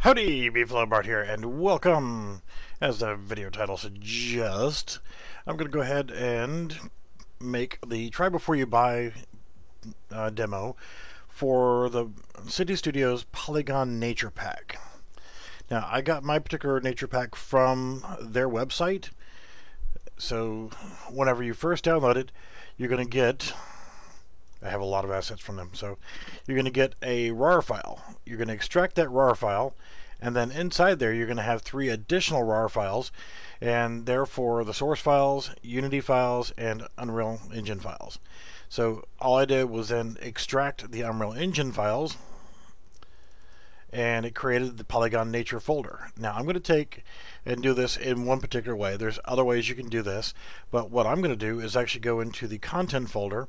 Howdy, Bart here, and welcome. As the video title suggests, I'm going to go ahead and make the Try Before You Buy demo for the Synty Studios Polygon Nature Pack. Now, I got my particular Nature Pack from their website, so whenever you first download it, you're going to get... I have a lot of assets from them. So you're going to get a RAR file. You're going to extract that RAR file, and then inside there you're going to have 3 additional RAR files, and therefore the source files, Unity files, and Unreal Engine files. So all I did was then extract the Unreal Engine files, and it created the Polygon Nature folder. Now I'm going to take and do this in one particular way. There's other ways you can do this, but what I'm going to do is actually go into the content folder,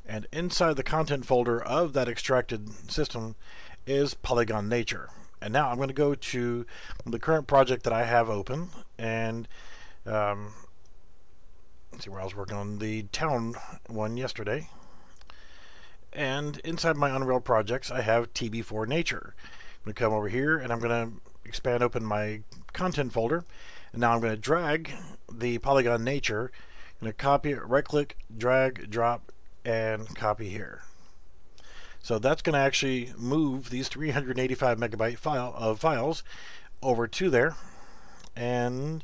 and inside the content folder of that extracted system is Polygon Nature. And now I'm going to go to the current project that I have open, and let's see where I was working on the town one yesterday. And inside my Unreal projects, I have TB4 Nature. I'm going to come over here, and I'm going to expand open my content folder, and now I'm going to drag the Polygon Nature. I'm going to copy it, right-click, drag, drop, and copy here. So that's going to actually move these 385 megabyte files over to there, and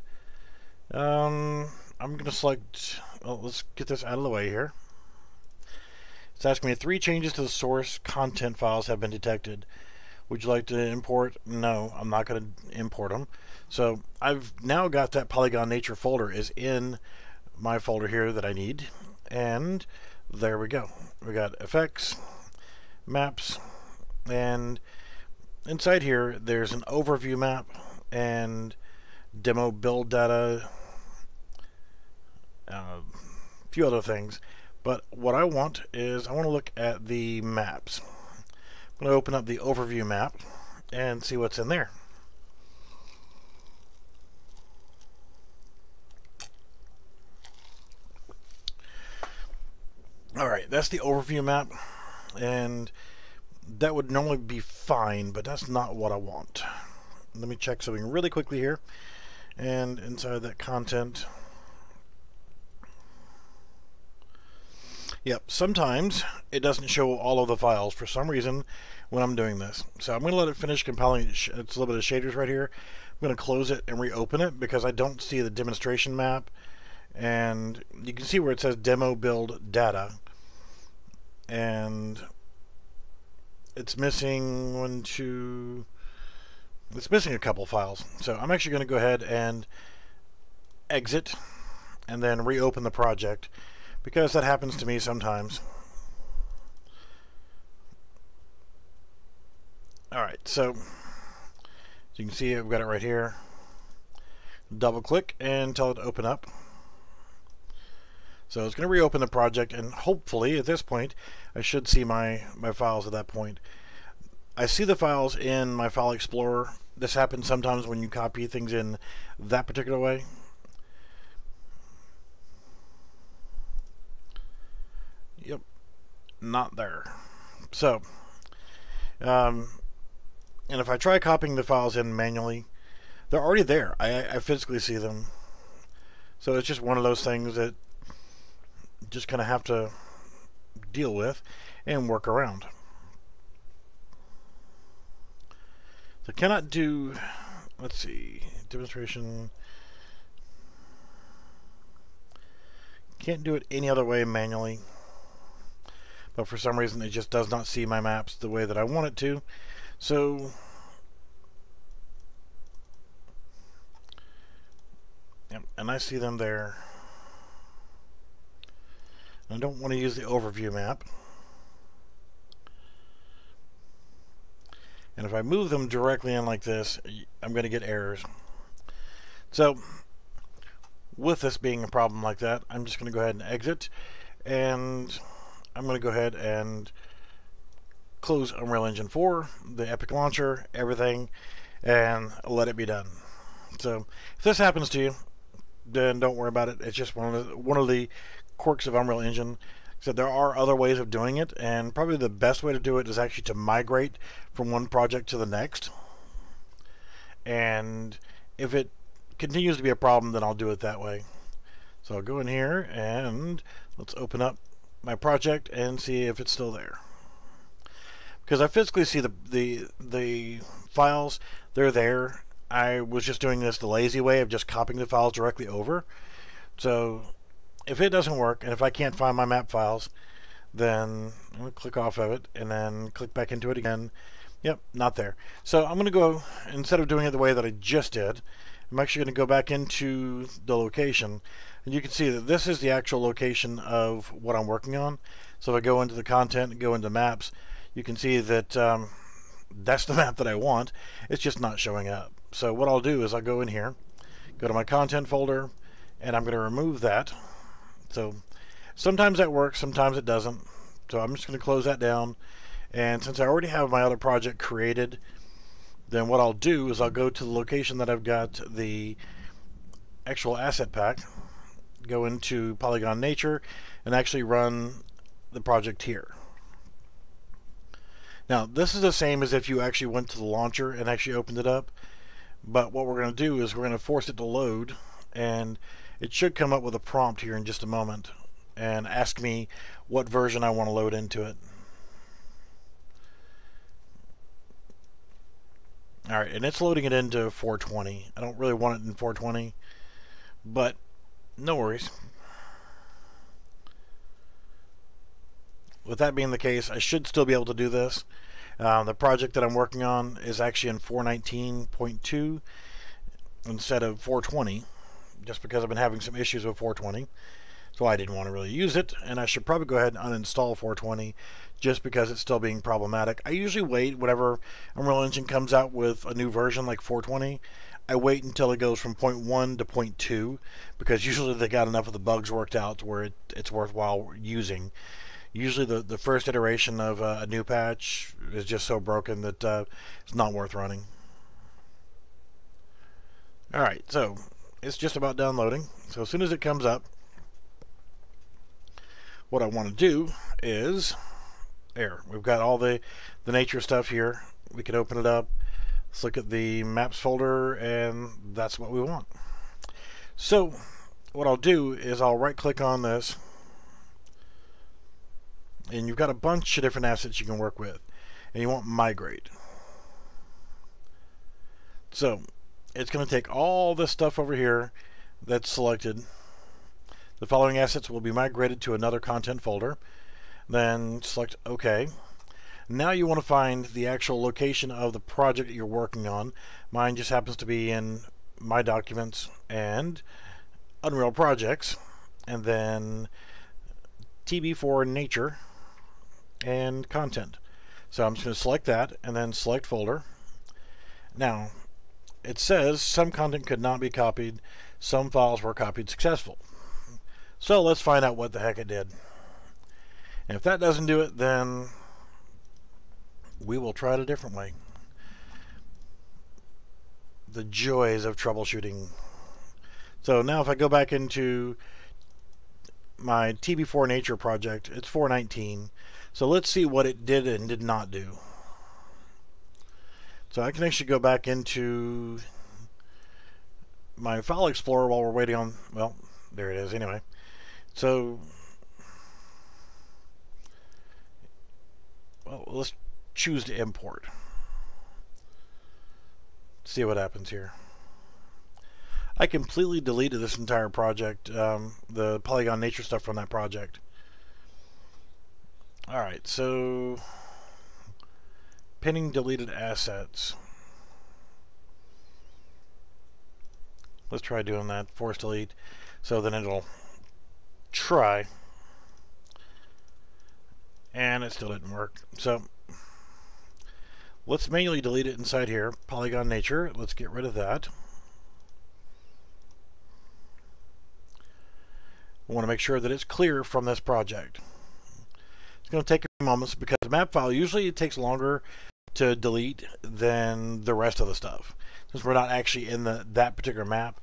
I'm going to select, well, let's get this out of the way here. It's asking me 3 changes to the source content files have been detected. Would you like to import? No, I'm not going to import them. So I've now got that Polygon Nature folder is in my folder here that I need, and there we go. We got effects, maps, and inside here there's an overview map and demo build data, a few other things. But what I want is I want to look at the maps. I'm going to open up the overview map and see what's in there. Alright, that's the overview map, and that would normally be fine, but that's not what I want. Let me check something really quickly here, and inside that content, yep, sometimes it doesn't show all of the files for some reason when I'm doing this. So I'm going to let it finish compiling. It's a little bit of shaders right here. I'm going to close it and reopen it because I don't see the demonstration map, and you can see where it says demo build data, and it's missing it's missing a couple files. So I'm actually going to go ahead and exit and then reopen the project, because that happens to me sometimes. Alright, so as you can see, I've got it right here. Double click and tell it to open up. So it's going to reopen the project, and hopefully at this point I should see my files at that point. I see the files in my File Explorer. This happens sometimes when you copy things in that particular way. Yep, not there. So, and if I try copying the files in manually, they're already there. I physically see them. So it's just one of those things that just kind of have to deal with and work around. So cannot do, let's see, demonstration. Can't do it any other way manually, but for some reason it just does not see my maps the way that I want it to. So and I see them there. I don't want to use the overview map. And if I move them directly in like this, I'm going to get errors. So with this being a problem like that, I'm just going to go ahead and exit, and I'm going to go ahead and close Unreal Engine 4, the Epic Launcher, everything, and let it be done. So if this happens to you, then don't worry about it. It's just one of the quirks of Unreal Engine. So there are other ways of doing it, and probably the best way to do it is actually to migrate from one project to the next. and if it continues to be a problem, then I'll do it that way. So I'll go in here and let's open up my project and see if it's still there. Because I physically see the files, they're there. I was just doing this the lazy way of just copying the files directly over. So if it doesn't work, and if I can't find my map files, then I'm going to click off of it and then click back into it again. Yep, not there. So I'm going to go, instead of doing it the way that I just did, I'm actually going to go back into the location, and you can see that this is the actual location of what I'm working on. So if I go into the content and go into maps, you can see that that's the map that I want. It's just not showing up. So what I'll do is I'll go in here, go to my content folder, and I'm going to remove that. So sometimes that works, sometimes it doesn't. So I'm just going to close that down. And since I already have my other project created, then what I'll do is I'll go to the location that I've got the actual asset pack, go into Polygon Nature, and actually run the project here. Now this is the same as if you actually went to the launcher and actually opened it up, but what we're going to do is we're going to force it to load, and it should come up with a prompt here in just a moment and ask me what version I want to load into it. Alright, and it's loading it into 420. I don't really want it in 420, but no worries. With that being the case, I should still be able to do this. The project that I'm working on is actually in 419.2 instead of 420, just because I've been having some issues with 420. So I didn't want to really use it, and I should probably go ahead and uninstall 420 just because it's still being problematic. I usually wait whenever Unreal Engine comes out with a new version like 420. I wait until it goes from 0.1 to 0.2 because usually they got enough of the bugs worked out to where it's worthwhile using. Usually the first iteration of a new patch is just so broken that it's not worth running. Alright, so it's just about downloading. So as soon as it comes up, what I want to do is, there, we've got all the nature stuff here. We can open it up. Let's look at the maps folder, and that's what we want. So what I'll do is I'll right click on this, and you've got a bunch of different assets you can work with, and you want migrate. So it's going to take all this stuff over here that's selected. The following assets will be migrated to another content folder. Then select OK. Now you want to find the actual location of the project that you're working on. Mine just happens to be in My Documents and Unreal Projects, and then TB4 Nature and Content. So I'm just going to select that and then select Folder. Now it says some content could not be copied, some files were copied successful. So let's find out what the heck it did. And if that doesn't do it, then we will try it a different way. The joys of troubleshooting. So now if I go back into my TB4 Nature project, it's 419. So let's see what it did and did not do. So I can actually go back into my file explorer while we're waiting on, well, there it is anyway. So, well, let's choose to import. See what happens here. I completely deleted this entire project, the Polygon Nature stuff from that project. Alright, so pinning deleted assets. Let's try doing that. Force delete. So then it'll try, and it still didn't work. So let's manually delete it inside here. Polygon Nature, let's get rid of that. We want to make sure that it's clear from this project. It's going to take a few moments because the map file usually it takes longer to delete than the rest of the stuff. Since we're not actually in that particular map,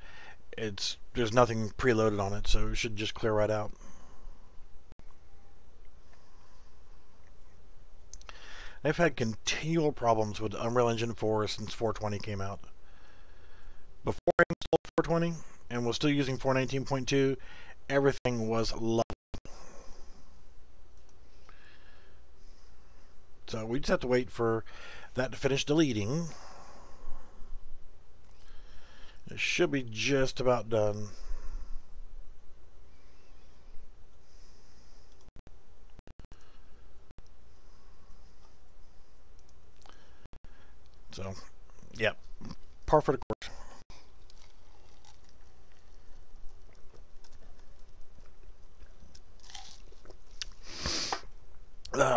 there's nothing preloaded on it, so it should just clear right out. I've had continual problems with Unreal Engine 4 since 420 came out. Before I installed 420 and was still using 419.2, everything was lovely. So we just have to wait for that to finish deleting. It should be just about done. So, yeah, par for the course.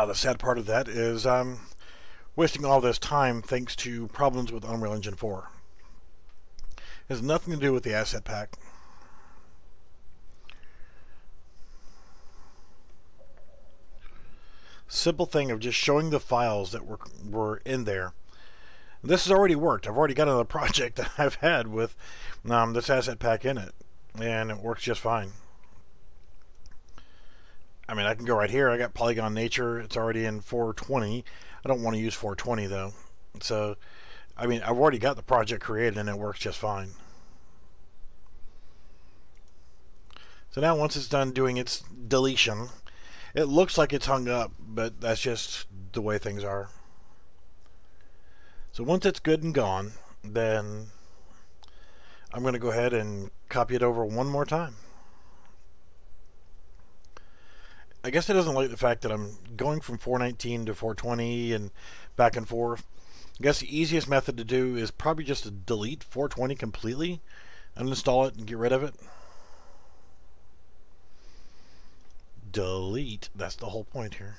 The sad part of that is I'm wasting all this time thanks to problems with Unreal Engine 4. It has nothing to do with the asset pack. Simple thing of just showing the files that were in there. This has already worked. I've already got another project that I've had with this asset pack in it, and it works just fine. I mean, I can go right here. I got Polygon Nature. It's already in 420. I don't want to use 420 though. So, I mean, I've already got the project created and it works just fine. So now once it's done doing its deletion, it looks like it's hung up, but that's just the way things are. So once it's good and gone, then I'm going to go ahead and copy it over one more time. I guess it doesn't like the fact that I'm going from 419 to 420 and back and forth. I guess the easiest method to do is probably just to delete 420 completely, uninstall it and get rid of it. Delete, that's the whole point here.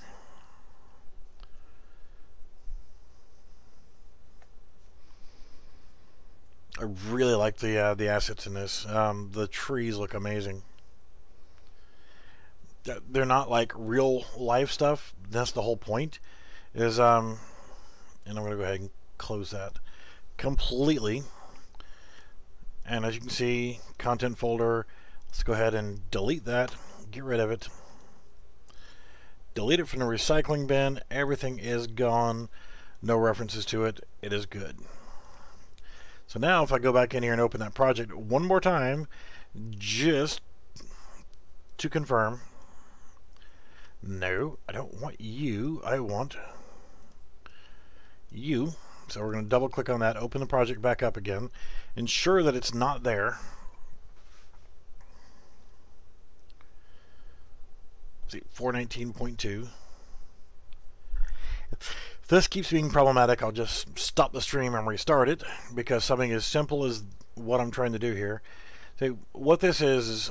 I really like the assets in this. The trees look amazing. They're not like real life stuff. That's the whole point. Is and I'm going to go ahead and close that completely. And as you can see, content folder. Let's go ahead and delete that. Get rid of it. Delete it from the recycling bin. Everything is gone. No references to it. It is good. So now if I go back in here and open that project one more time, just to confirm. No, I don't want you. I want you. So we're going to double click on that, open the project back up again, ensure that it's not there. See, 419.2. If this keeps being problematic, I'll just stop the stream and restart it, because something as simple as what I'm trying to do here. So what this is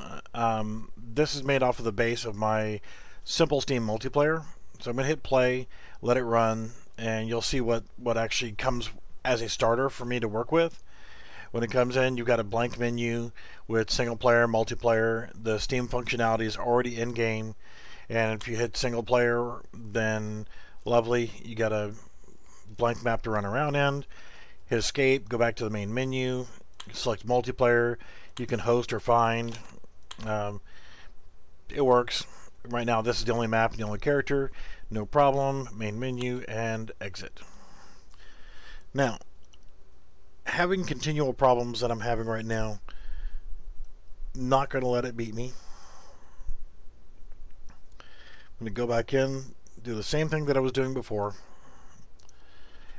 this is made off of the base of my simple Steam multiplayer. So I'm going to hit play, let it run, and you'll see what actually comes as a starter for me to work with. When it comes in, you've got a blank menu with single player, multiplayer. The Steam functionality is already in game, and if you hit single player, then lovely, you got a blank map to run around in. Hit escape, go back to the main menu, select multiplayer. You can host or find. It works. Right now this is the only map and the only character. No problem. Main menu and exit. Now, having continual problems that I'm having right now, not going to let it beat me. I'm going to go back in, do the same thing that I was doing before,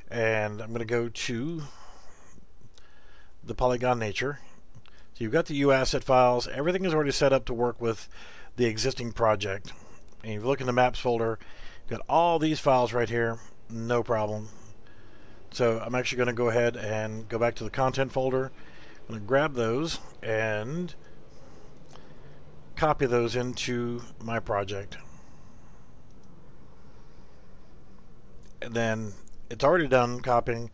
and I'm going to go to the Polygon Nature. So you've got the UAsset files. Everything is already set up to work with the existing project. And if you look in the maps folder, you've got all these files right here, no problem. So I'm actually going to go ahead and go back to the content folder. I'm going to grab those and copy those into my project. And then it's already done copying.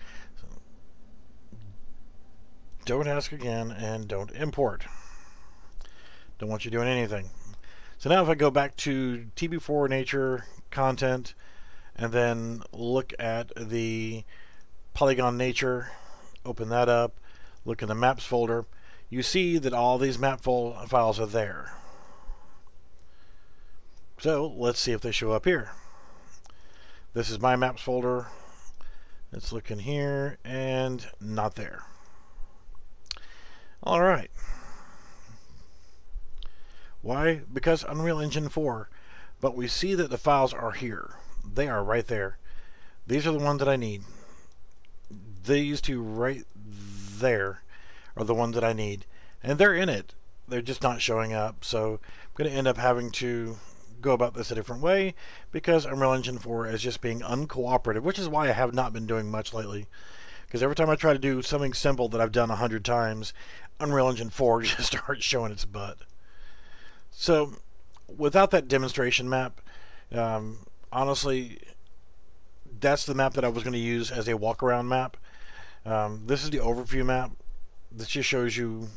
Don't ask again, and don't import. Don't want you doing anything. So now if I go back to TB4 Nature content and then look at the Polygon Nature, open that up, look in the maps folder, you see that all these map files are there. So let's see if they show up here. This is my maps folder. Let's look in here, and not there. All right. Why? Because Unreal Engine 4. But we see that the files are here. They are right there. These are the ones that I need. These two right there are the ones that I need. And they're in it. They're just not showing up. So I'm going to end up having to go about this a different way because Unreal Engine 4 is just being uncooperative, which is why I have not been doing much lately. Because every time I try to do something simple that I've done 100 times, Unreal Engine 4 just starts showing its butt. So without that demonstration map, honestly, that's the map that I was going to use as a walk-around map. This is the overview map. This just shows you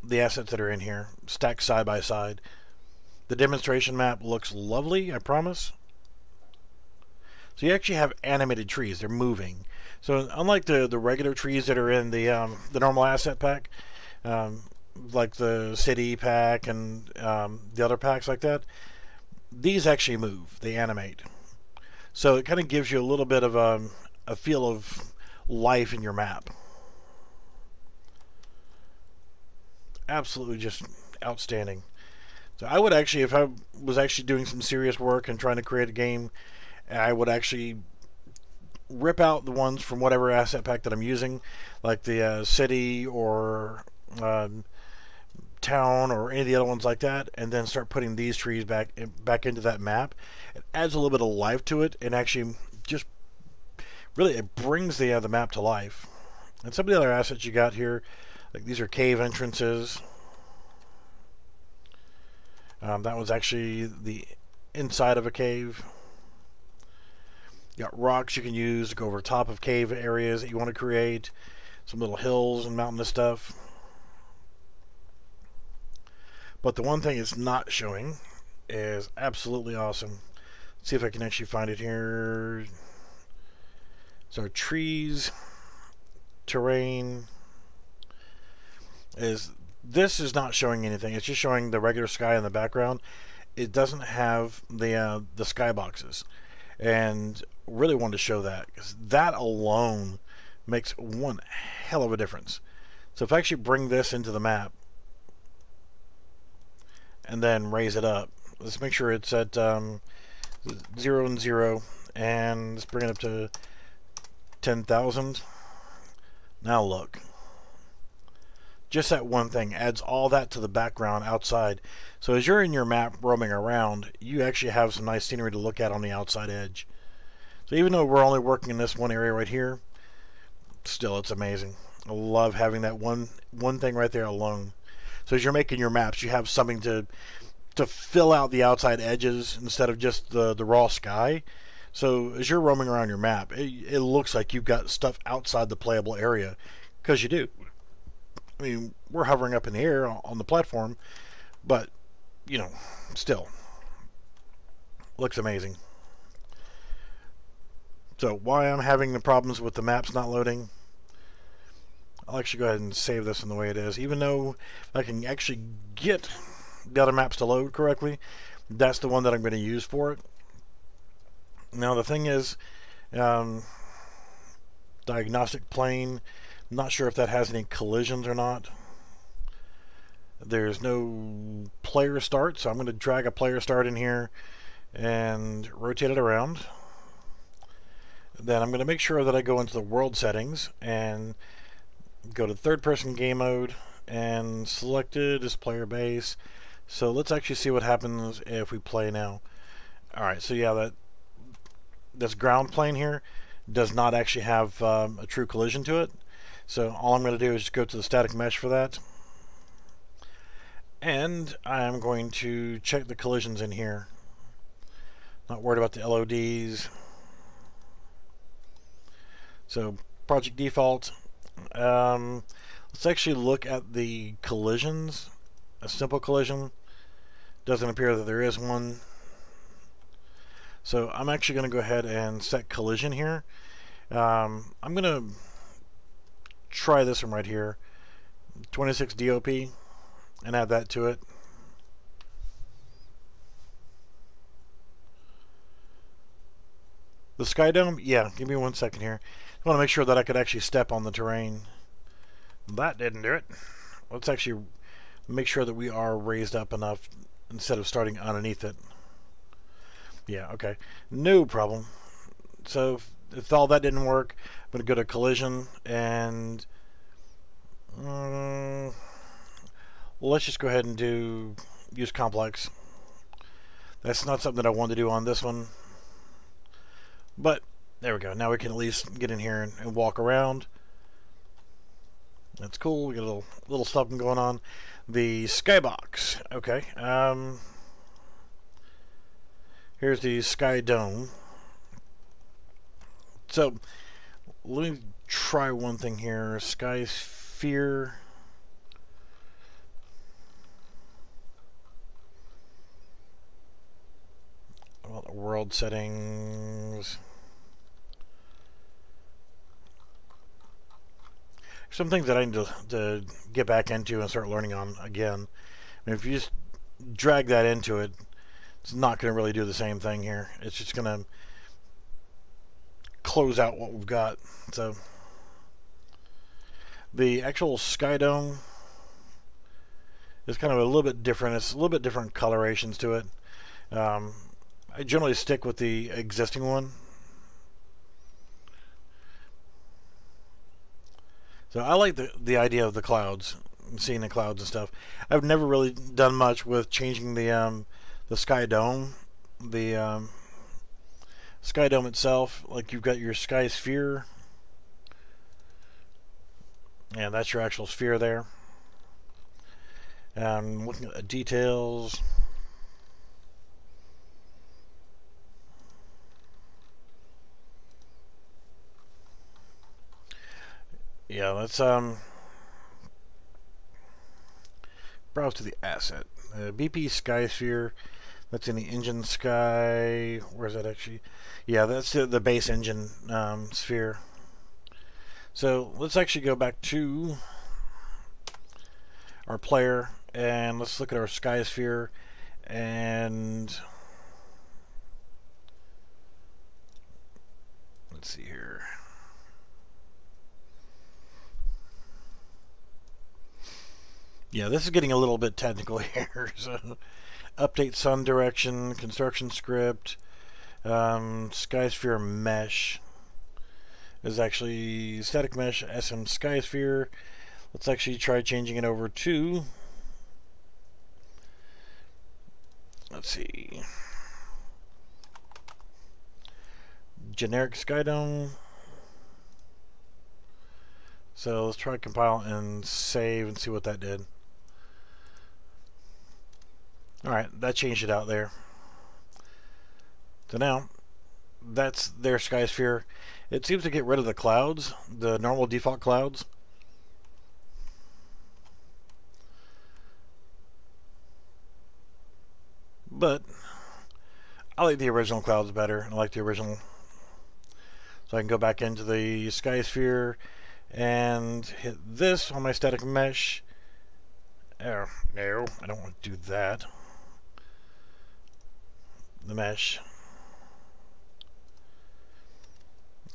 the assets that are in here, stacked side by side. The demonstration map looks lovely, I promise. So you actually have animated trees. They're moving. So unlike the regular trees that are in the normal asset pack, like the city pack and the other packs like that, these actually move. They animate. So it kind of gives you a little bit of a feel of life in your map. Absolutely just outstanding. So I would actually, if I was actually doing some serious work and trying to create a game, I would actually rip out the ones from whatever asset pack that I'm using, like the city or town or any of the other ones like that, and then start putting these trees back into that map. It adds a little bit of life to it, and actually just really it brings the map to life. And some of the other assets you got here, like these are cave entrances. That was actually the inside of a cave. You got rocks you can use to go over top of cave areas that you want to create. Some little hills and mountainous stuff. But the one thing it's not showing is absolutely awesome. Let's see if I can actually find it here. So trees, terrain. This is not showing anything. It's just showing the regular sky in the background. It doesn't have the skyboxes. And really wanted to show that, because that alone makes one hell of a difference. So if I actually bring this into the map and then raise it up, let's make sure it's at 0 and 0, and let's bring it up to 10,000. Now look, just that one thing adds all that to the background outside. So as you're in your map roaming around, you actually have some nice scenery to look at on the outside edge. So even though we're only working in this one area right here, still it's amazing. I love having that one thing right there alone. So as you're making your maps, you have something to fill out the outside edges instead of just the raw sky. So as you're roaming around your map, it looks like you've got stuff outside the playable area, because you do. I mean, we're hovering up in the air on the platform, but, you know, still looks amazing. So why I'm having the problems with the maps not loading, I'll actually go ahead and save this in the way it is. Even though I can actually get the other maps to load correctly, that's the one that I'm going to use for it. Now the thing is, diagnostic plane, I'm not sure if that has any collisions or not. There's no player start, so I'm going to drag a player start in here and rotate it around. Then I'm going to make sure that I go into the world settings and go to third person game mode and select it as player base. So let's actually see what happens if we play now. Alright, so yeah, this ground plane here does not actually have a true collision to it. So all I'm going to do is just go to the static mesh for that. And I'm going to check the collisions in here. Not worried about the LODs. So project default. Let's actually look at the collisions. A simple collision. Doesn't appear that there is one. So I'm actually going to go ahead and set collision here. I'm going to try this one right here. 26 DOP and add that to it. The sky dome? Yeah, give me 1 second here. I want to make sure that I could actually step on the terrain. That didn't do it. Let's actually make sure that we are raised up enough instead of starting underneath it. Yeah, okay. No problem. So if all that didn't work, I'm going to go to collision and let's just go ahead and use complex. That's not something that I wanted to do on this one. But there we go. Now we can at least get in here and walk around. That's cool. We got a little something going on. The skybox. Okay. Here's the sky dome. So let me try one thing here. Sky sphere. Well, world settings. Some things that I need to get back into and start learning on again. And if you just drag that into it, it's not going to really do the same thing here. It's just going to close out what we've got. So the actual sky dome is kind of a little bit different. It's a little bit different colorations to it. I generally stick with the existing one. So I like the idea of the clouds, seeing the clouds and stuff. I've never really done much with changing the sky dome. The sky dome itself, like you've got your sky sphere. Yeah, that's your actual sphere there. Looking at the details. Yeah, let's browse to the asset. BP Sky Sphere. That's in the engine sky. Where's that actually? Yeah, that's the base engine sphere. So let's actually go back to our player and let's look at our sky sphere and let's see here. Yeah, this is getting a little bit technical here. So, update sun direction, construction script, Skysphere mesh is actually static mesh SM Skysphere. Let's actually try changing it over to, let's see, generic skydome. So let's try compile and save and see what that did. Alright, that changed it out there. So now, that's their sky sphere. It seems to get rid of the clouds, the normal default clouds. But I like the original clouds better. I like the original. So I can go back into the sky sphere and hit this on my static mesh. Oh, no, I don't want to do that. The mesh.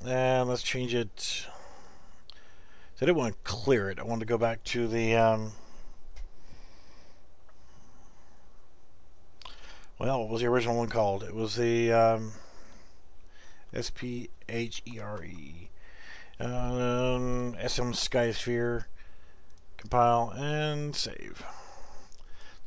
And let's change it. So I didn't want to clear it. I wanted to go back to the well, what was the original one called? It was the SPHERE SM Skysphere. Compile and save.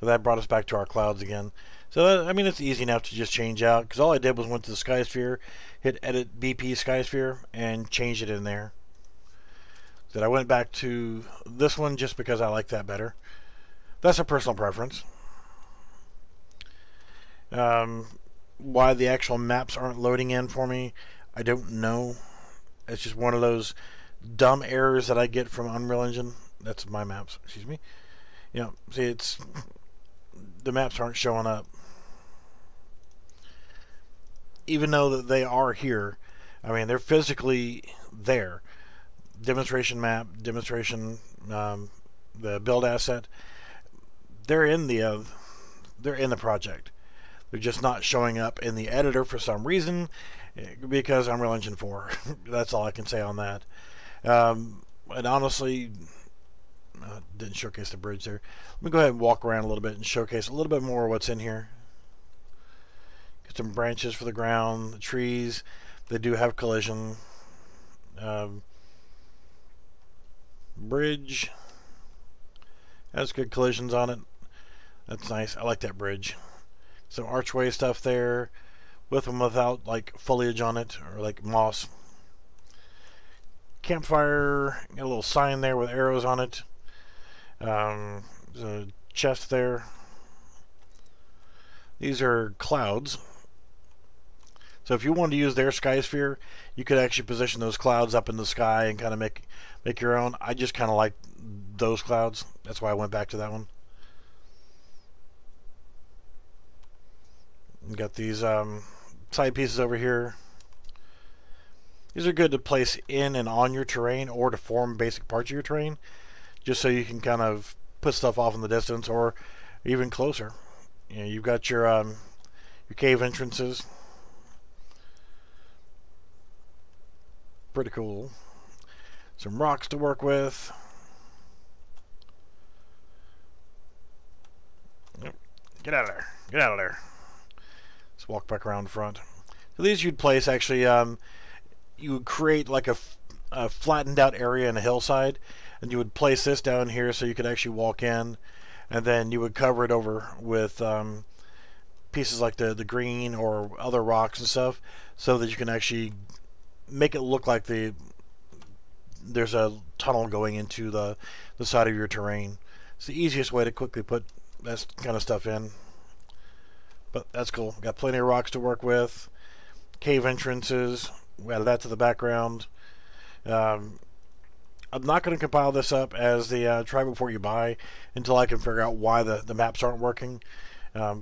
So that brought us back to our clouds again. So that, I mean, it's easy enough to just change out because all I did was went to the Skysphere, hit edit BP Skysphere, and change it in there. So I went back to this one just because I like that better. That's a personal preference. Why the actual maps aren't loading in for me, I don't know. It's just one of those dumb errors that I get from Unreal Engine. That's my maps, excuse me. You know, see, it's the maps aren't showing up. Even though that they are here, I mean, they're physically there. Demonstration map, demonstration, the build asset. They're in the project. They're just not showing up in the editor for some reason, because Unreal Engine 4. That's all I can say on that. And honestly, Didn't showcase the bridge there. Let me go ahead and walk around a little bit and showcase a little bit more of what's in here. Get some branches for the ground, the trees. They do have collision. Bridge has good collisions on it. That's nice. I like that bridge. Some archway stuff there, with and without like foliage on it or like moss. Campfire, got a little sign there with arrows on it. There's a chest there. These are clouds. So if you wanted to use their sky sphere, you could actually position those clouds up in the sky and kind of make your own. I just kind of like those clouds. That's why I went back to that one. You got these side pieces over here. These are good to place in and on your terrain or to form basic parts of your terrain, just so you can kind of put stuff off in the distance or even closer. You know, you've got your cave entrances. Pretty cool. Some rocks to work with. Get out of there. Get out of there. Let's walk back around the front. So these you'd place actually, you would create like a flattened out area in a hillside, and you would place this down here so you could actually walk in, and then you would cover it over with pieces like the green or other rocks and stuff, so that you can actually make it look like there's a tunnel going into the side of your terrain. It's the easiest way to quickly put that kind of stuff in. But that's cool. Got plenty of rocks to work with. Cave entrances. We added that to the background. I'm not going to compile this up as the try before you buy until I can figure out why the maps aren't working.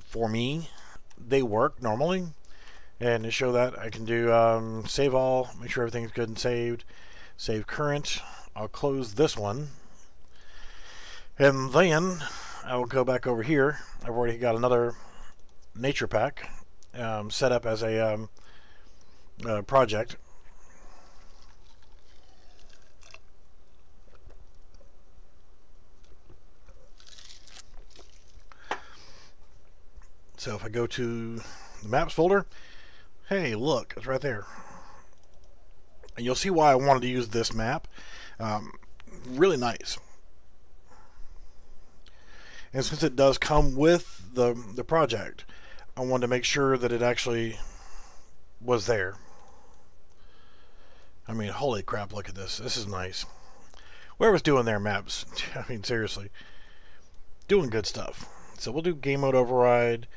For me, they work normally. And to show that, I can do save all, make sure everything's good and saved. Save current. I'll close this one. And then I will go back over here. I've already got another nature pack set up as a project. So if I go to the maps folder, hey, look, it's right there. And you'll see why I wanted to use this map. Really nice. And since it does come with the project, I wanted to make sure that it actually was there. I mean, holy crap, look at this. This is nice. Whoever's doing their maps, I mean, seriously, doing good stuff. So we'll do game mode override.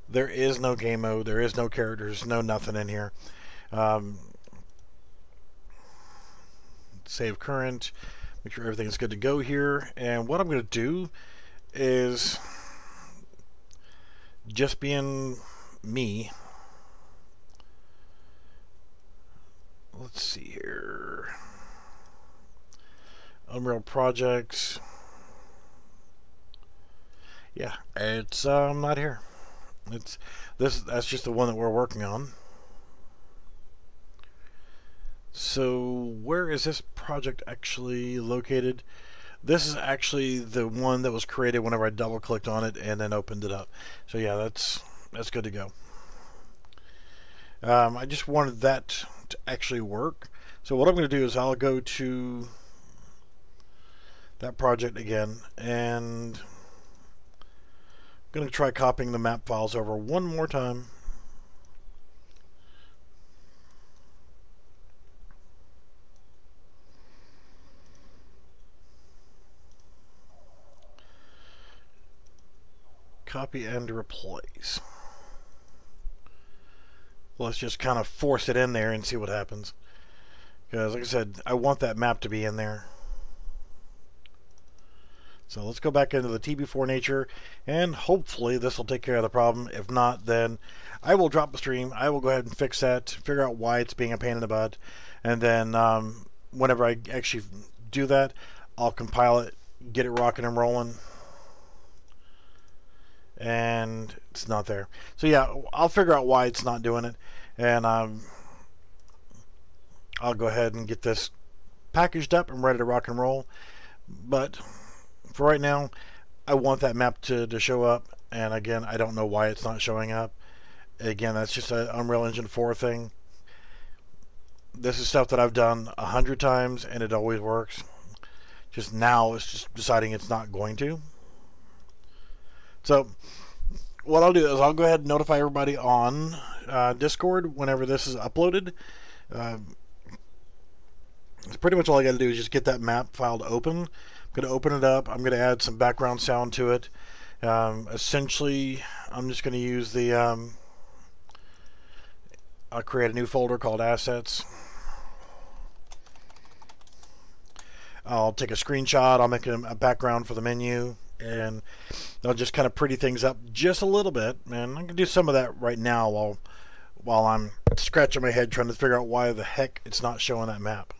There is no game mode. There is no characters, no nothing in here. Save current. Make sure everything's good to go here. And what I'm going to do is, just being me, let's see here. Unreal projects. Yeah, it's not here. It's that's just the one that we're working on. So where is this project actually located? This is actually the one that was created whenever I double clicked on it and then opened it up. So yeah, that's good to go. I just wanted that to actually work. So what I'm going to do is I'll go to that project again, and I'm going to try copying the map files over one more time. Copy and replace. Let's just kind of force it in there and see what happens. Because, like I said, I want that map to be in there. So let's go back into the TB4 nature, and hopefully this will take care of the problem. If not, then I will drop the stream. I will go ahead and fix that, figure out why it's being a pain in the butt, and then whenever I actually do that, I'll compile it, get it rocking and rolling. And it's not there. So yeah, I'll figure out why it's not doing it, and I'll go ahead and get this packaged up and ready to rock and roll. But for right now, I want that map to show up, and again, I don't know why it's not showing up. Again, that's just an Unreal Engine 4 thing. This is stuff that I've done 100 times, and it always works. Just now, it's just deciding it's not going to. So, what I'll do is I'll go ahead and notify everybody on Discord whenever this is uploaded. Pretty much all I got to do is just get that map file to open. I'm going to open it up. I'm going to add some background sound to it. Essentially, I'm just going to use the... I'll create a new folder called Assets. I'll take a screenshot. I'll make a background for the menu, and I'll just kind of pretty things up just a little bit. And I can do some of that right now while I'm scratching my head trying to figure out why the heck it's not showing that map.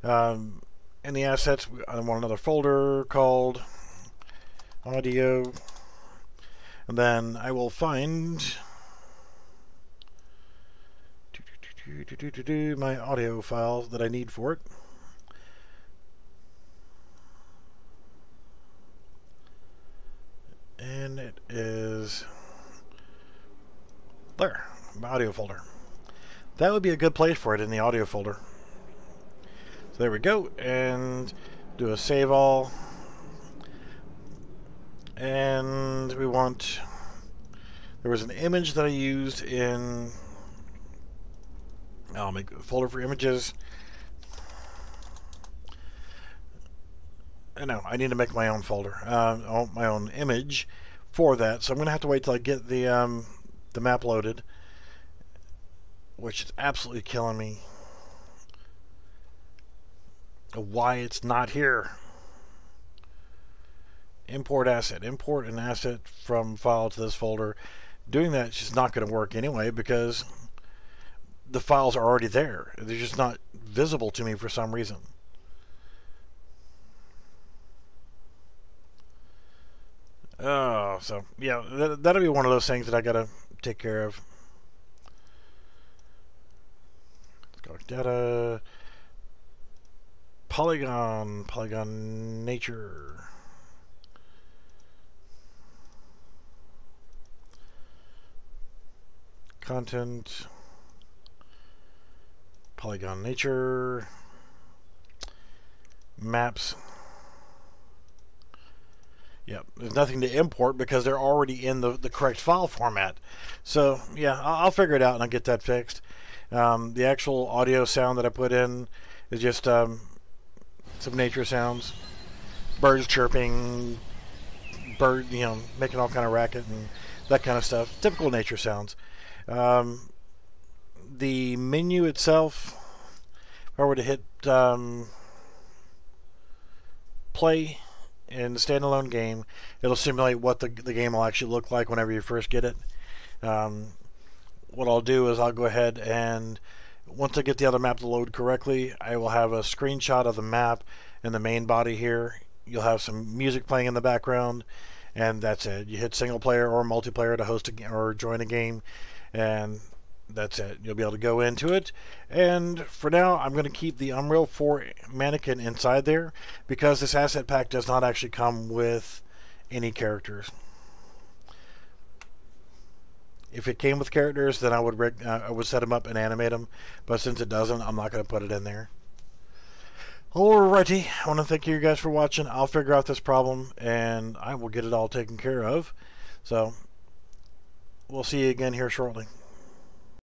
In the assets, I want another folder called audio, and then I will find my audio file that I need for it. And it is there, my audio folder. That would be a good place for it, in the audio folder. So there we go, and do a save all. And we want, there was an image that I used in, I'll make a folder for images. No, I need to make my own folder, my own image for that. So I'm going to have to wait till I get the map loaded, which is absolutely killing me. Why it's not here. Import asset. Import an asset from file to this folder. Doing that is just not going to work anyway, because the files are already there. They're just not visible to me for some reason. Oh, so yeah, that'll be one of those things that I gotta take care of. Let's go data, Polygon nature. Content, Polygon nature, maps. Yep, there's nothing to import because they're already in the correct file format. So yeah, I'll figure it out and I'll get that fixed. The actual audio sound that I put in is just some nature sounds, birds chirping, making all kind of racket and that kind of stuff. Typical nature sounds. The menu itself, if I were to hit play in the standalone game, it'll simulate what the game will actually look like whenever you first get it. What I'll do is I'll go ahead and once I get the other map to load correctly, I will have a screenshot of the map in the main body here. You'll have some music playing in the background, and that's it. You hit single player or multiplayer to host or join a game, and that's it. You'll be able to go into it. And for now, I'm going to keep the Unreal 4 mannequin inside there because this asset pack does not actually come with any characters. If it came with characters, then I would set them up and animate them. But since it doesn't, I'm not going to put it in there. Alrighty, I want to thank you guys for watching. I'll figure out this problem and I will get it all taken care of. So we'll see you again here shortly.